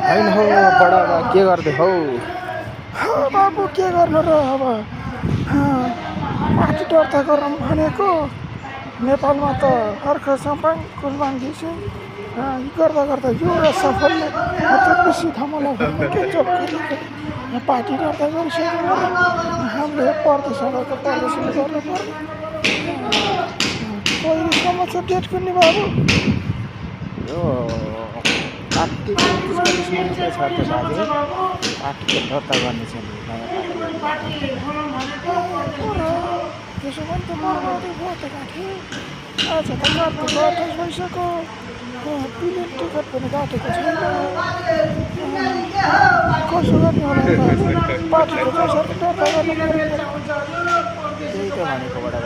होइन हौ बडा के गर्दै हौ बाबु के गर्नु र अब पार्टी दर्ता गरौँ भनेको नेपालमा त हर्ख सम्पाङ कुलमान घिसिङ गर्दा गर्दा यो र सफलले बेसी थमला भयो के चोक गरेको पार्टी दर्ता गरिसक्यो हामीले पर्दो सडकको प्रदर्शन गर्नु पर्यो कहिलेसम्म छ डेट कुन्नी बाबु यो पार्टीको 29 गतिसम्म छ त बाजे पार्टीको दर्ता गर्ने छ नि नयाँ पार्टी त्यसो भने त बर्बादै भयो त काठे आज त कार्तिक 28 भइसक्यो प्लेन टिकट पनि काटेको छैन कसो गर्ने होला पार्टीको पैसाले दर्ता गर्नु पर्यो त्यही त भनेको बडा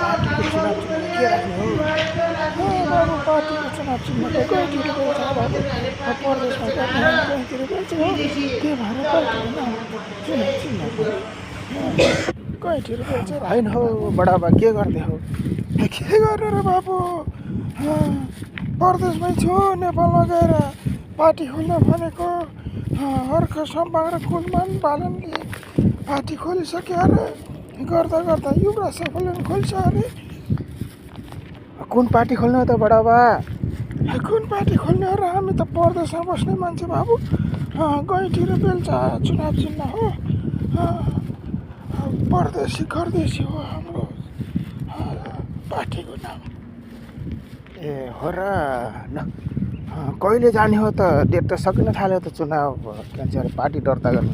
पार्टीको चुनाव चिन्ह के राख्ने हो बाबु पार्टीको चुनाव चिन्ह त गइतिर गएछ बाबु प्रदेशमा गर्ने गइतिर गएछ हो त्यही भएर पार्टीको नाम चुनाव चिन्ह गइतिर गएछ होइन हौ बडा के गर्दै हौ के गर्ने र बाबु प्रदेशमै छु नेपालमा गएर पार्टी खोल्न भनेको हर्ख सम्पाङ र कुलमान बालनले पार्टी खोलिसक्यो अरे गर्दा गर्दा युवराज सफलले खोल्छ अरे कुन पार्टी खोल्नु त बडा कुन पार्टी खोल्ने र हामी त परदेशमा बस्ने मान्छे बाबु गैँठी र बेल्चा चुनाव चिन्ह हो परदेशी घरदेशी हो हाम्रो पार्टीको नाम ए हो र कहिले जाने हो त डेट त सकिन थाल्यो त चुनाव के भन्छ अरे पार्टी दर्ता गर्नु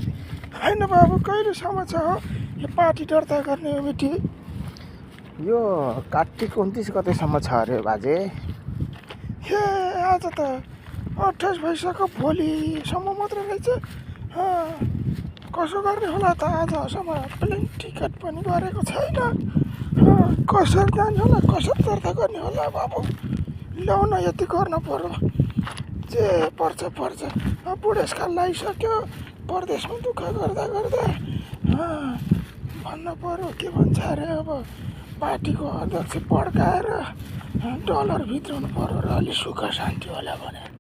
होइन बाबु कहिलेसम्म छ हो यो पार्टी दर्ता गर्ने मिति यो कार्तिक 29 गतेसम्म छ अरे बाजे हे आज त 28 भइसक्यो भोलिसम्म मात्र रहेछ कसो गर्ने होला त आजसम्म प्लेन टिकट पनि गरेको छैन कसरी जाने होला कसरी दर्ता गर्ने होला बाबु ल्याउन यति गर्न पर्यो जे पर्छ बुढेसकाल लगाइसक्यो परदेशमा दुःख गर्दा गर्दा भन्न पर्यो के भन्छ अरे अब पार्टीको अध्यक्ष पड्काएर डलर भित्राउनु पर्यो र अलि सुख शान्ति होला भने